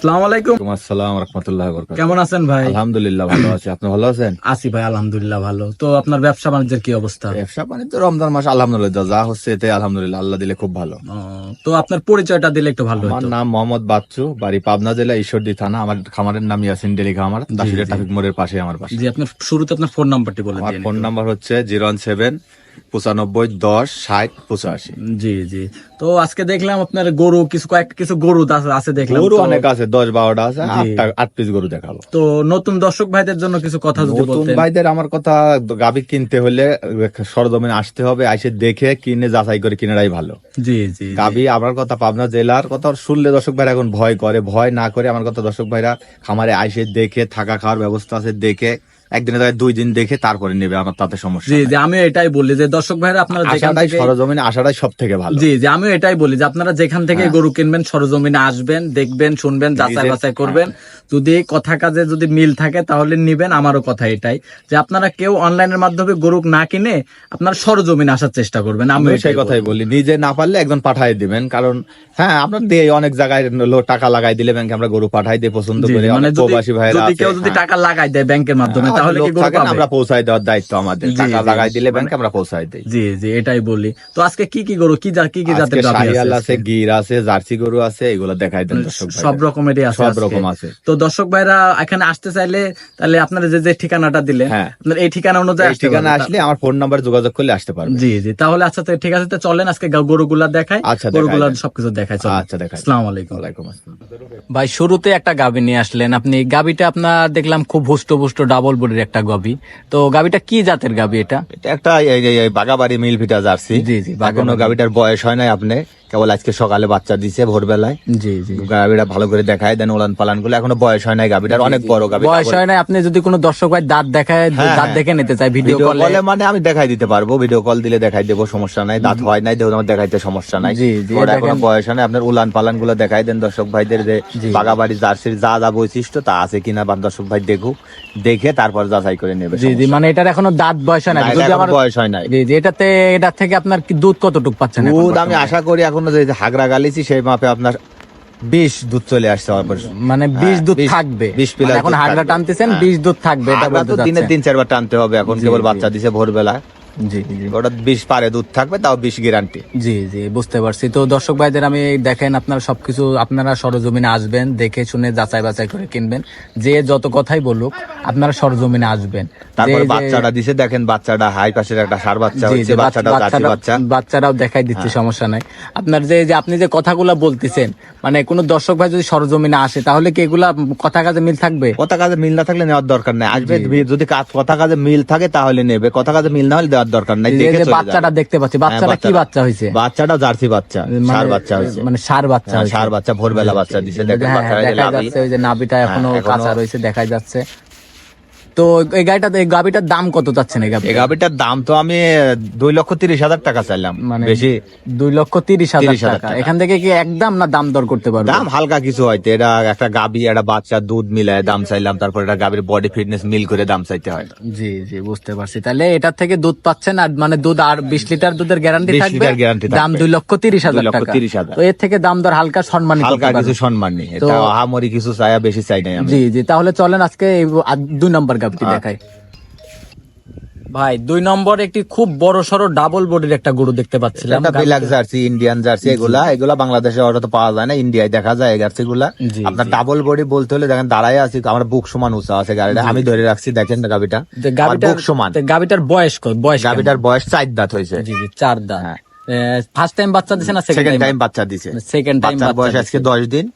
আসসালামু আলাইকুম। আসসালাম রাহমাতুল্লাহি ওয়া বারাকাতুহু। কেমন আছেন ভাই? আলহামদুলিল্লাহ ভালো আছি, আপনি ভালো আছেন? আছি ভাই, আলহামদুলিল্লাহ ভালো। তো আপনার ব্যবসা বাণিজ্যের কি অবস্থা? ব্যবসা বাণিজ্য রমজান মাস আলহামদুলিল্লাহ যা হচ্ছে এতে আলহামদুলিল্লাহ, আল্লাহ দিলে খুব ভালো। তো আপনার পরিচয়টা দিলে একটু ভালো আমার হতো। নাম মোহাম্মদ বাচ্চু, বাড়ি পাবনা জেলা ঈশ্বরদী থানা। আমার খামারের নাম ইয়াসিন ডেলি খামার, দাসুরিয়া জি। ট্রাফিক মোড়ের পাশে আমার বাসা। জি, আপনার শুরুতে আপনার ফোন নাম্বারটি বলে আমার দিন। ফোন নাম্বার হচ্ছে 017 95 10 60 85। জি জি। তো আজকে দেখলাম আপনার গরু কিছু গরু আছে দেখলাম। গরু তো অনেক আছে, 10-12টা আছে, জি। 8 পিস গরু দেখাবো। তো নতুন দর্শক ভাইদের জন্য কিছু কথা যদি নতুন বলতেন। ভাইদের আমার কথা, গাভী কিনতে হলে সরজমিনে আসতে হবে, আইসে দেখে কিনে যাচাই করে কিনারাই ভালো। জি জি। গাবি আমার কথা, পাবনা জেলার কথা শুনলে দর্শক ভাইরা এখন ভয় করে, ভয় না করে আমার কথা দর্শক ভাইরা খামারে আইসে দেখে, থাকা খাওয়ার ব্যবস্থা আছে দেখে, একদিনে তাই 2 দিন দেখে তারপরে নেবে, আমার তাতে সমস্যা জি নাই। জি, আমি এটাই বলি যে দর্শক ভাইরা আপনারা যেখান আশাটাই থেকে সরজমিনে আসাটাই সব থেকে ভালো। জি জি, আমিও এটাই বলি যে আপনারা যেখান থেকে গরু কিনবেন সরজমিনে আসবেন, দেখবেন, শুনবেন, যাচাই বাছাই করবেন। যদি কথা কাজে যদি মিল থাকে তাহলে নিবেন। আমারও কথা এটাই যে আপনারা কেউ অনলাইনের মাধ্যমে গরু না কিনে আপনারা সরজমিনে আসার চেষ্টা করবেন। আমি আমি সেই কথাই বলি, নিজে না পারলে একজন পাঠাই দিবেন, কারণ হ্যাঁ আপনার দিয়ে অনেক জায়গায় টাকা লাগাই দিলে ব্যাংকে আমরা গরু পাঠাই দিয়ে পছন্দ করে, মানে প্রবাসী ভাইরা যদি আছে, কেউ যদি টাকা লাগাই দেয় ব্যাংকের মাধ্যমে তাহলে কি গরু থাকেন, পাবে? আমরা পৌঁছাই দেওয়ার দায়িত্ব আমাদের। জি, টাকা জি, লাগাই দিলে ব্যাংকে আমরা পৌঁছাই দেই। জি জি, এটাই বলি। তো আজকে কি গরু কি জাতের আজকে গাভী শাহিওয়াল আছে? আছে, গির আছে, জার্সি গরু আছে, এগুলো দেখাই দেন দর্শক ভাই। সব রকমেরই আছে, সব আজকে। রকম আছে। তো দর্শক ভাইরা এখানে আসতে চাইলে তাহলে আপনারা যে ঠিকানাটা দিলেন, হ্যাঁ। আপনার এই ঠিকানা অনুযায়ী এই ঠিকানা আসলে আমার ফোন নাম্বার যোগাযোগ করলে আসতে পারবে। জি জি, তাহলে আচ্ছা তো ঠিক আছে, তো চলেন আজকে গরুগুলা দেখাই। আচ্ছা, দেখাই গরুগুলা দেন। সবকিছু দেখাই। চলেন। আচ্ছা, দেখাই। আসসালামু আলাইকুম। ওয়ালাইকুম আসসালাম। ভাই, শুরুতে একটা গাভী নিয়ে আসলেন আপনি। গাভীটা আপনার দেখলাম খুব হুষ্ট ডাবল বডির একটা গাভী। তো গাভীটা কি জাতের গাভী এটা? এটা একটা এই বাগাবাড়ি মিল ভিটা জার্সি। জি জি, এখনো গাভিটার বয়স হয় নাই, আপনি কেবল আজকে সকালে বাচ্চা দিছে ভোরবেলায়। জি জি। গাভিটা ভালো করে দেখায় দেন, উলান পালান গুলো, এখনো বয়স হয় নাই গাভিটার, অনেক বড় গাভি। বয়স হয় না, আপনি যদি কোনো দর্শক ভাই দাঁত দেখায়, হ্যাঁ, দাঁত দেখে নিতে চাই ভিডিও ভিডিও কলে, কলে মানে আমি দেখাই দিতে পারবো, ভিডিও কল দিলে দেখাই দেবো, সমস্যা নাই। দাঁত হয় নাই দেহ, আমার দেখাইতে সমস্যা নাই। জি জি, ওর এখনো বয়স হয় নাই। আপনার উলান পালান গুলো দেখাই দেন দর্শক ভাইদের, যে বাগাবাড়ি জার্সির যা যা বৈশিষ্ট্য তা আছে কিনা, বা দর্শক ভাই দেখুক, দেখে তারপর যাচাই করে নেবে। জি জি, মানে এটার এখনো দাঁত বয়স হয় না, না, যদি এখনো আমার বয়স হয় নাই। জি জি, এটার থেকে আপনার কি দুধ কতটুকু পাচ্ছেন এখন দুধ আমি বর্তমানে? আশা করি এখনো যে হাগরা গালিছি সেই মাপে আপনার 20 দুধ চলে আসছে আমার পর। মানে 20 দুধ 20 থাকবে। 20 মানে প্লাস এখন দুধ হাগরা থাকবে। টানতেছেন, হ্যাঁ। 20 দুধ থাকবে, এটা হাগরা বলতে তো দিনে চাচ্ছেন। 3-4 বার টানতে হবে, এখন জি, কেবল জি। বাচ্চা দিছে ভোরবেলা। জি জি। ওটা 20 পারে দুধ থাকবে, তাও 20 গ্যারান্টি। জি জি, বুঝতে পারছি। তো দর্শক ভাইদের আমি দেখেন, আপনার সবকিছু আপনারা সরজমিনে আসবেন, দেখে শুনে যাচাই বাছাই করে কিনবেন। যে যত কথাই বলুক আপনারা সরজমিনে আসবেন। তারপরে বাচ্চাটা দিছে দেখেন, বাচ্চাটা হাই পাশের একটা সার বাচ্চা হচ্ছে, বাচ্চাটাও জার্সি বাচ্চা। বাচ্চারাও দেখাই দিচ্ছে, সমস্যা নাই। আপনার যে আপনি যে কথাগুলা বলতেছেন, মানে কোন দর্শক ভাই যদি সরজমিনে আসে তাহলে কি এগুলা কথা কাজে মিল থাকবে? কথা কাজে মিল না থাকলে নেওয়ার দরকার নাই। আসবে যদি কথা কাজে মিল থাকে তাহলে নেবে, কথা কাজে মিল না হলে দেওয়ার দরকার নাই। দেখে চলে যাবে। বাচ্চাটা দেখতে পাচ্ছি, বাচ্চাটা কি বাচ্চা হয়েছে? বাচ্চাটাও জার্সি বাচ্চা, সার বাচ্চা হয়েছে। মানে সার বাচ্চা হয়েছে। সার বাচ্চা ভোরবেলা বাচ্চা দিছে দেখেন, হ্যাঁ, বাচ্চাটা দেখা লাভি। যাচ্ছে ওই যে নাভিটা এখনো এখনো কাঁচা রয়েছে, দেখা যাচ্ছে। তো এই গাভিটার দাম কত চাচ্ছেন? এই এই গাভিটার দাম তো আমি 2,30,000 টাকা চাইলাম, মানে বেশি 2,30,000 টাকা। টাকা। এখান থেকে কি একদম না দাম দর করতে পারবো? দাম হালকা কিছু হয়তো, এটা একটা গাভি একটা বাচ্চা দুধ মিলায় দাম চাইলাম, তারপর এটা গাভির বডি ফিটনেস মিল করে দাম চাইতে হয়। জি জি, বুঝতে পারছি। তাহলে এটার থেকে দুধ পাচ্ছেন, আর মানে দুধ আর 20 লিটার দুধের গ্যারান্টি 20 থাকবে, লিটার guarantee থাকবে। দাম 2,30,000 টাকা। 2,30,000 তো এর থেকে দাম দর হালকা সম্মানিত হালকা করতে কিছু পারবেন। সম্মান নেই, তো- এটা আহামরি কিছু চাইয়া বেশি চাই নাই আমি। জি জি, তাহলে চলেন আজকে 2 নম্বর গাভিটি দেখাই। ভাই, 2 নম্বর একটি খুব বড় সড়ো ডাবল বডির একটা গরু দেখতে পাচ্ছিলাম। একটা বিলাক জার্সি, ইন্ডিয়ান জার্সি, এগুলা বাংলাদেশে ওটা তো পাওয়া যায় না, ইন্ডিয়ায় দেখা যায় এই জার্সি গুলা। জি, আপনার ডাবল বডি বলতে হলে দেখেন দাঁড়ায় আছি, আমার বুক সমান উঁচা আছে গাড়িটা, আমি ধরে রাখছি দেখেন গাভিটা, আমার বুক সমান। গাভিটার বয়স বয়স কেমন? গাভিটার বয়স 4 দাঁত হয়েছে। জি জি, 4 দাঁত। হ্যাঁ। ফার্স্ট টাইম বাচ্চা দিছে না সেকেন্ড সেকেন্ড টাইম বাচ্চা দিছে। সেকেন্ড টাইম বাচ্চার বয়স আজকে 10 দিন।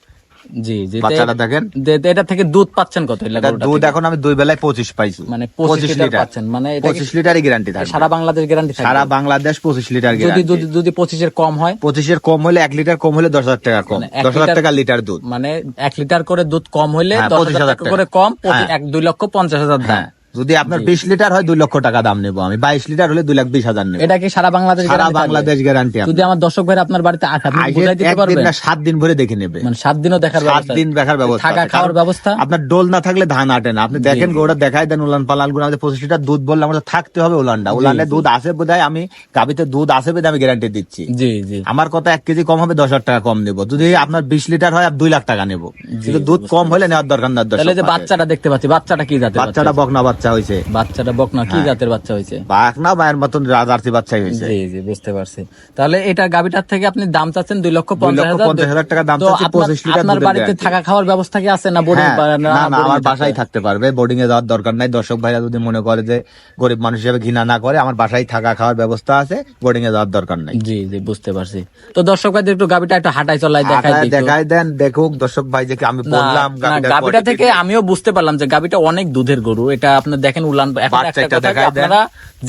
জি জি, বাচ্চাটা দেখেন। এটা থেকে দুধ পাচ্ছেন কত? এটা দুধ এখন আমি 2 বেলায় 25 পাইছি, মানে 25 লিটার পাচ্ছেন, মানে এটা 25 লিটারই গ্যারান্টি থাকবে। সারা বাংলাদেশ গ্যারান্টি থাকবে? সারা বাংলাদেশ 25 লিটার যদি গ্যারান্টি। যদি 25 এর কম হয়? 25 এর কম হলে 1 লিটার কম হলে 10,000 টাকা কম, মানে 1 10,000 টাকা লিটার দুধ। মানে 1 লিটার করে দুধ কম হইলে হ্যাঁ, 10,000 টাকা 25,000 করে কম, হ্যাঁ। 2,50,000 দাম। হ্যাঁ। যদি আপনার 20 লিটার হয় 2 লক্ষ টাকা দাম নেবো আমি, 22 লিটার হলে 2,20,000 নেবো। এটা কি সারা বাংলাদেশ সারা guarantee থাকবে? বাংলাদেশ গ্যারান্টি। যদি আমার দর্শক ভাই আপনার বাড়িতে আসে আপনি আগে বুঝাই দিতে 1 পারবেন? দিন না 7 দিন ভরে দেখে নেবে, মানে 7 দিনও দেখার 7 ব্যবস্থা, দিন দেখার ব্যবস্থা থাকা আছে। খাওয়ার কারণ ব্যবস্থা। আপনার ডোল না থাকলে ধান আটে না। আপনি দেখেন গোটা দেখাই দেন উলান পালান গুলো, আমাদের 25 লিটার দুধ বললে আমাদের থাকতে হবে উলানে দুধ আছে বোধহয়, আমি গাবিতে দুধ আছে বোধহয়, আমি গ্যারান্টি দিচ্ছি। জি জি আমার কথা 1 কেজি কম হবে 10,000 টাকা কম নেবো। যদি আপনার 20 লিটার হয় 2 লাখ টাকা নেবো, কিন্তু দুধ কম হলে নেওয়ার দরকার না। তাহলে যে বাচ্চাটা দেখতে পাচ্ছি, বাচ্চাটা কি জাতের? বাচ্চাটা বকনা বাচ্চা হয়েছে। বাচ্চাটা বকনা কি জাতের বাচ্চা হয়েছে? বাকনা মায়ের মতন জার্সি বাচ্চাই হয়েছে। জি জি বুঝতে পারছি। তাহলে এটা গাবিটার থেকে আপনি দাম চাচ্ছেন 2,50,000 2,50,000 টাকা দাম তো চাচ্ছি, আপনার- 25 লিটার আপনার দুধের বাড়িতে guarantee। থাকা খাওয়ার ব্যবস্থা কি আছে না বোর্ডিং? হ্যাঁ, না না আমার বাসায় থাকতে পারবে, বোর্ডিং এ যাওয়ার দরকার নাই। দর্শক ভাইরা যদি মনে করে যে গরিব মানুষ হিসেবে ঘৃণা না করে, আমার বাসায় থাকা খাওয়ার ব্যবস্থা আছে, বোর্ডিং এ যাওয়ার দরকার নাই। জি জি বুঝতে পারছি। তো দর্শক ভাইদের একটু গাবিটা একটু হাঁটাই চলাই দেখাই দিই তো। দেখাই দেন, দেখুক দর্শক ভাই যে আমি বললাম গাবিটা থেকে আমিও বুঝতে পারলাম যে গাবিটা অনেক দুধের গরু। এটা আপনার দেখেন উলান, এখন একটা বাচ্চাটা কথা কি, দেখাই দেন। আপনারা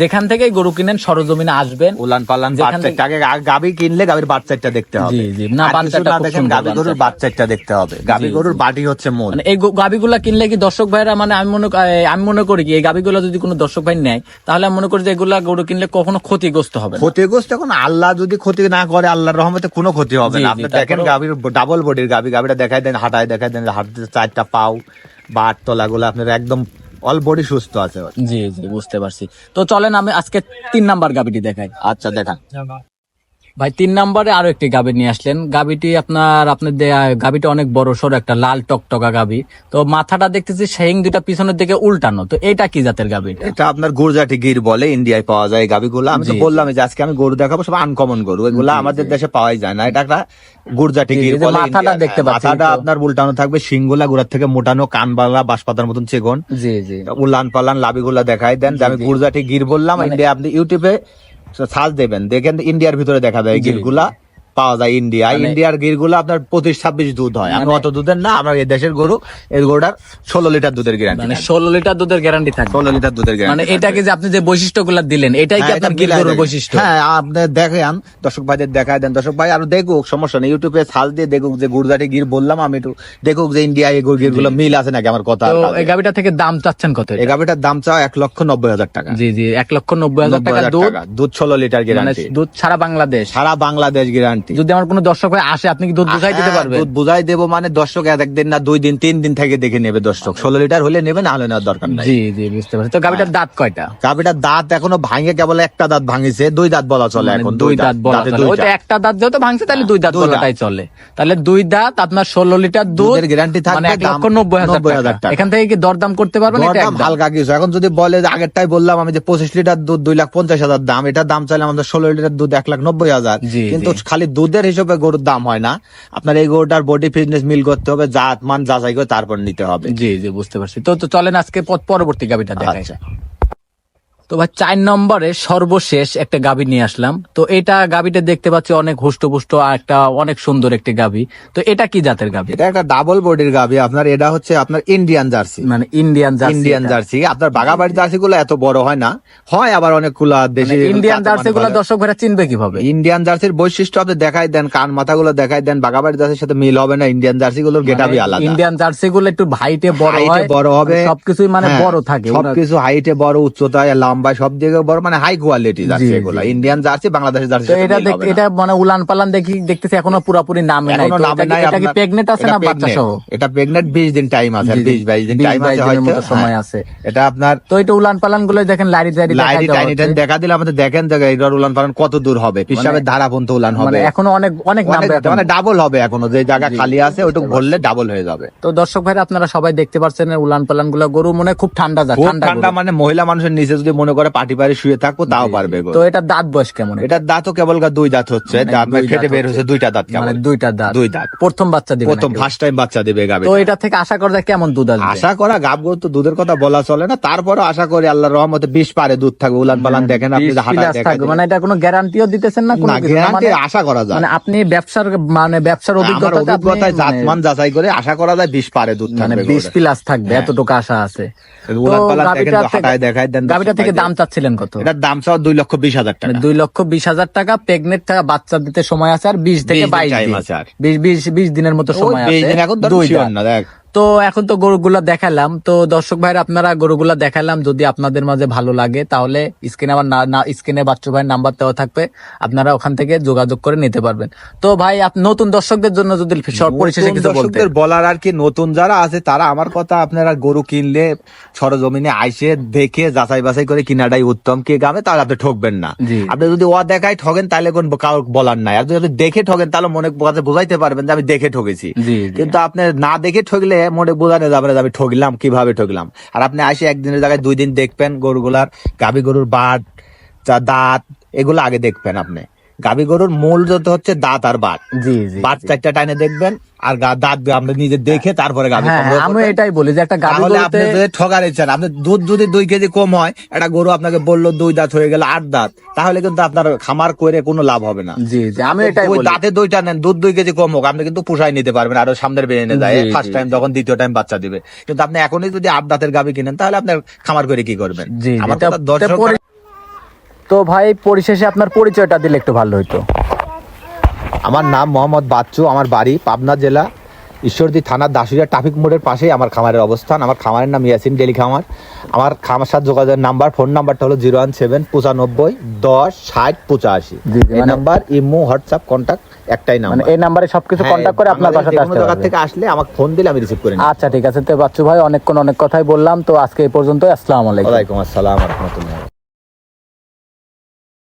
যেখান থেকে গরু কিনেন সরজমিনে আসবেন। উলান পালান যেখান বাচ্চাটা আগে গাবি কিনলে গাবির বাচ্চাটা দেখতে হবে। জি, জি। না, আর কিছু বাচ্চাটা না খুব দেখেন, সুন্দর গাবি গরুর বাচ্চাটা দেখতে হবে। গাবি জি, গরুর বাটি হচ্ছে মূল। মানে এই গাবিগুলা কিনলে কি দর্শক ভাইরা, মানে আমি মনে করি কি এই গাবিগুলা যদি কোনো দর্শক ভাই নেয়, তাহলে আমি মনে করি যে এগুলা গরু কিনলে কখনো ক্ষতিগ্রস্ত হবে না। ক্ষতিগ্রস্ত এখন আল্লাহ যদি ক্ষতি না করে, আল্লাহর রহমতে কোনো ক্ষতি হবে জি, না। জি, আপনি দেখেন তারপরেও- গাবির ডাবল বডির গাবিটা দেখাই দেন, হাঁটায় দেখাই দেন, হাঁটতে 4টা পাও বা 8 তলা গুলো আপনার একদম অল বডি সুস্থ আছে। জি জি বুঝতে পারছি। তো চলেন আমি আজকে 3 নাম্বার গাবিটি দেখাই। আচ্ছা দেখান ভাই 3 নম্বরে আরো একটি গাবি নিয়ে আসলেন। গাবিটি আপনার গাবিটা অনেক বড় সড়ো, একটা লাল টকটকা গাবি। তো মাথাটা দেখতেছি শিং দুটা পিছনের দিকে উল্টানো। তো এটা কি জাতের গাবি? এটা আপনার গুরজাটি গির বলে, ইন্ডিয়ায় পাওয়া যায় গাবিগুলো। আমি তো জি, বললাম যে আজকে আমি গরু দেখাবো সব আনকমন গরু, এগুলা আমাদের দেশে পাওয়াই যায় না। এটা একটা গুরজাটি জি, গির এই যে বলে। মাথাটা ইন্ডিয়ার, দেখতে হ্যাঁ, পাচ্ছি মাথাটা তো। আপনার উল্টানো থাকবে, শিংগুলা গোড়ার থেকে মোটানো, কানবালা বাঁশপাতার মতন চেগন, জি জি উলান পালান লাবিগুলা দেখাই দেন। যে আমি গুরজাটি গির বললাম। ইন্ডিয়া আপনি ইউটিউবে সার্চ দেবেন, দেখেন ইন্ডিয়ার ভিতরে দেখা যায় এই গিরগুলা পাওয়া যায়। ইন্ডিয়ার গিরগুলো আপনার 25-26 দুধ হয়। আমি অত দুধের না, আমার এই দেশের গরু, এই গরুটার 16 লিটার দুধের গ্যারান্টি। মানে 16 লিটার দুধের গ্যারান্টি থাকবে। 16 লিটার দুধের মানে গ্যারান্টি। এটাকে যে আপনি যে বৈশিষ্ট্যগুলো দিলেন, এটাই কি আপনার গির গরুর বৈশিষ্ট্য? হ্যাঁ, আপনি দেখেন দর্শক ভাইদের দেখাই দেন, দর্শক ভাই আরো দেখুক, সমস্যা নেই। ইউটিউবে সার্চ দিয়ে দেখুক যে গুরজাটি গির বললাম আমি, একটু দেখুক যে ইন্ডিয়া এই গির গুলো মিল আছে নাকি আমার কথা। তো এই গাবিটা থেকে দাম চাচ্ছেন কত? এই গাবিটার দাম চাও 1,90,000 টাকা। জি জি 1,90,000 টাকা 90,000 দুধ। টাকা। দুধ 16 লিটার মানে গ্যারান্টি, দুধ সারা বাংলাদেশ। সারা বাংলাদেশ গ্যারান্টি। যদি আমার কোনো দর্শক ভাই আসে, আপনি কি দুধ বুঝাই দিতে হ্যাঁ, পারবেন? দুধ বুঝাই দেবো, মানে দর্শক একদিন না 2 দিন 3 দিন থেকে দেখে নেবে দর্শক। 16 লিটার হলে নেবে, না হলে নেওয়ার দরকার নাই। জি জি বুঝতে পারছি। তো গাবিটার দাঁত কয়টা? গাবিটার দাঁত এখনো ভাঙে, কেবল একটা দাঁত ভাঙিছে, 2 দাঁত বলা চলে মানে এখন। 2 দাঁত বলা দাঁতে চলে। 2 ওইটা দাঁত। একটা দাঁত যেহেতু ভাঙছে, তাহলে 2 দাঁত 2 দাঁত। বলাটাই চলে। তাহলে 2 দাঁত আপনার 16 লিটার দুধ, দুধের গ্যারান্টি থাকবে, মানে দাম 1,90,000 টাকা। টাকা। এখান থেকে কি দরদাম করতে পারবেন? এটা দরদাম একদম। হালকা কিছু। এখন যদি বলে যে আগেরটাই বললাম আমি যে 25 লিটার দুধ 2,50,000 দাম, এটা দাম চাইলে আমাদের 16 লিটার দুধ 1,90,000। জি, কিন্তু জি। খালি দুধের হিসেবে গরুর দাম হয় না, আপনার এই গরুটার বডি ফিটনেস মিল করতে হবে, জাত মান যাচাই করে তারপর নিতে হবে। জি জি বুঝতে পারছি। তো তো চলেন আজকে পরবর্তী গাবিটা দেখাই। আচ্ছা, তো ভাই 4 নম্বরে সর্বশেষ একটা গাবি নিয়ে আসলাম। তো এটা গাবিটা দেখতে পাচ্ছি অনেক হুষ্টপুষ্ট, আর একটা অনেক সুন্দর একটি গাবি। তো এটা কি জাতের গাবি? এটা একটা ডাবল বডির গাবি আপনার। এটা হচ্ছে আপনার ইন্ডিয়ান জার্সি। মানে ইন্ডিয়ান জার্সি আপনার বাগাবাড়ি জার্সি গুলো এত বড় হয় না, হয় আবার অনেকগুলা দেশি। ইন্ডিয়ান জার্সি গুলো দর্শক ভাইরা চিনবে কিভাবে? ইন্ডিয়ান জার্সির বৈশিষ্ট্য আপনি দেখাই দেন, কান মাথাগুলো দেখাই দেন, বাগাবাড়ি জার্সির সাথে মিল হবে না। ইন্ডিয়ান জার্সি গুলোর গেটাবি আলাদা। ইন্ডিয়ান জার্সি গুলো একটু হাইটে বড় হয়, হাইটে বড় হবে, সবকিছুই মানে হ্যাঁ, বড় থাকে। সবকিছু হাইটে বড়, উচ্চতায় লম্বায় সব দিকে বড়, মানে হাই কোয়ালিটি জার্সি এগুলা। ইন্ডিয়ান জার্সি বাংলাদেশের জার্সি তো এটা মানে উলান পালান দেখতেছি এখনো পুরোপুরি নামে নাই। এখনো তো নামে নাই। এটা কি প্রেগনেন্ট আছে না বাচ্চা সহ? এটা প্রেগনেন্ট, 20 দিন টাইম আছে, 20-22 দিন টাইম আছে 20-22 দিনের হয়তো, মতো সময় হ্যাঁ। আছে। এটা আপনার তো এটা উলান পালান গুলো দেখেন লাইরি লাইরি টাইনি টাইনি দেখা দিলে আমাদের দেখেন যে এটার উলান পালান কত দূর হবে, পিসাবের ধারা পর্যন্ত উলান মানে হবে, এখনো অনেক অনেক নামবে এখনো। মানে ডাবল হবে এখনো, যে জায়গা খালি আছে ওইটুকু ভরলে ডাবল হয়ে যাবে। তো দর্শক ভাইরা আপনারা সবাই দেখতে পাচ্ছেন উলান পালান গুলো গরু মনে হয় খুব ঠান্ডা খুব ঠান্ডা ঠান্ডা, গরু। মানে মহিলা মানুষের নিচে যদি মনে করে পাটি পারে শুয়ে থাকবো তাও পারবে গো। তো এটা দাঁত বয়স কেমন? এটার দাঁতও কেবল 2 দাঁত হচ্ছে, মানে দাঁত 2 ফেটে দাঁত বের হচ্ছে 2টা দাঁত, মানে কেবল 2টা দাঁত। 2 দাঁত। প্রথম বাচ্চা দিবে প্রথম নাকি? ফার্স্ট টাইম বাচ্চা দিবে গাবে। তো এটা থেকে আশা করা যায় কেমন দুধ আসবে? আশা করা গাব গরু তো দুধের কথা বলা চলে না, তারপরও আশা করি আল্লাহর রহমতে 20 পারে দুধ থাকবে। উলান পালান দেখেন আপনি, 20 হাঁটা প্লাস দেখেন, থাকবে। মানে এটা কোনো গ্যারান্টিও দিতেছেন না কোনো না কিছু না? গ্যারান্টি মানে আশা করা যায়। মানে আপনি ব্যবসার ব্যবসার আমার অভিজ্ঞতাতে আপনি অভিজ্ঞতায় জাতমান যাচাই করে আশা করা যায় 20 পারে দুধ মানে থাকবে। 20 প্লাস থাকবে, এতটুকু আশা আছে। উলান পালান দেখেন, হাঁটায় দেখাই দেন। গাবিটা থেকে দাম চাচ্ছিলেন কত? এটার দাম চাও 2,20,000 টাকা। 2,20,000 টাকা। প্রেগনেন্ট থাকা বাচ্চা দিতে সময় আছে আর 20 থেকে 20 দিন 22 time দিন। আছে আর। 20 দিনের মতো সময় ওই 20 আছে। দিন এখন ধরো 2 sure দাঁত। না, দেখ। তো এখন তো গরুগুলা দেখালাম, তো দর্শক ভাইরা আপনারা গরুগুলা দেখালাম, যদি আপনাদের মাঝে ভালো লাগে তাহলে স্ক্রিনে আমার স্ক্রিনে বাচ্চু ভাইয়ের নাম্বার দেওয়া থাকবে, আপনারা ওখান থেকে যোগাযোগ করে নিতে পারবেন। তো ভাই নতুন দর্শকদের জন্য যদি পরিশেষে কিছু বলতে। দর্শকদের বলার আর কি, নতুন যারা আছে তারা আমার কথা, আপনারা গরু কিনলে সরজমিনে আইসে দেখে যাচাই বাছাই করে কিনাটাই উত্তম। কে গাবে তাহলে আপনি ঠকবেন না। জি। আপনি যদি দেখায় ঠকেন তাহলে কোন কারোর বলার নাই, আর যদি আপনি দেখে ঠকেন তাহলে মনে কাছে বোঝাইতে পারবেন যে আমি দেখে ঠকেছি। জি, জি। কিন্তু আপনি না দেখে ঠকলে মনে বোঝানো যাবে না যে আমি ঠকলাম, কিভাবে ঠকলাম। আর আপনি আসে একদিনের জায়গায় 2 দিন দেখবেন গরুগুলার, গাভী গরুর বাট, দাঁত, এগুলো আগে দেখবেন আপনি। গাভী গরুর মূল যত হচ্ছে দাঁত আর বাট। G G. বাট 4টা টাইনে দেখবেন, আর দাঁত আপনি নিজে দেখে তারপরে গাভী হ্যাঁ, সংগ্রহ আমি করবেন। এটাই বলি যে একটা গাভী তাহলে আপনি গরুতে যদি ঠকারেছেন, আপনি দুধ যদি 2 কেজি কম হয়, একটা গরু আপনাকে বললো 2 দাঁত হয়ে গেল 8 দাঁত, তাহলে কিন্তু আপনার খামার করে কোনো লাভ হবে না। জি জি, আমি এটাই ওই বলি। দাঁতে 2টা নেন, দুধ 2 কেজি কম হোক, আপনি কিন্তু পোষায় নিতে পারবেন, আরো সামনের বেড়ে এনে যায় জি, জি। ফার্স্ট টাইম, যখন দ্বিতীয় টাইম বাচ্চা দিবে। কিন্তু আপনি এখনই যদি 8 দাঁতের গাভী কিনেন তাহলে আপনার খামার করে কি করবেন? জি, আমার জি। কথা দর্শক, তো ভাই পরিশেষে আপনার পরিচয়টা দিলে একটু ভালো হতো। আমার নাম মোহাম্মদ বাচ্চু, আমার বাড়ি পাবনা জেলা ঈশ্বরদী থানার দাসুরিয়া ট্রাফিক মোড়ের পাশেই আমার খামারের অবস্থান। আমার খামারের নাম ইয়াসিন ডেলি খামার। আমার খামার সাথে যোগাযোগের নাম্বার, ফোন নাম্বারটা হলো 017 95 10 60 85। জি, এই মানে- নাম্বার ইমো, হোয়াটসঅ্যাপ, কন্টাক্ট একটাই মানে নাম্বার। এই নাম্বারে সবকিছু কন্টাক্ট করে আপনার বাসাতে যে কোনো আসতে জায়গা পারবে। থেকে আসলে আমাকে ফোন দিলে আমি রিসিভ করে নিই। আচ্ছা ঠিক আছে। তো বাচ্চু ভাই অনেক কথাই বললাম, তো আজকে এই পর্যন্ত। আসসালামু আলাইকুম। ওয়ালাইকুম আসসালাম ওয়া রাহমাতুল্লাহ।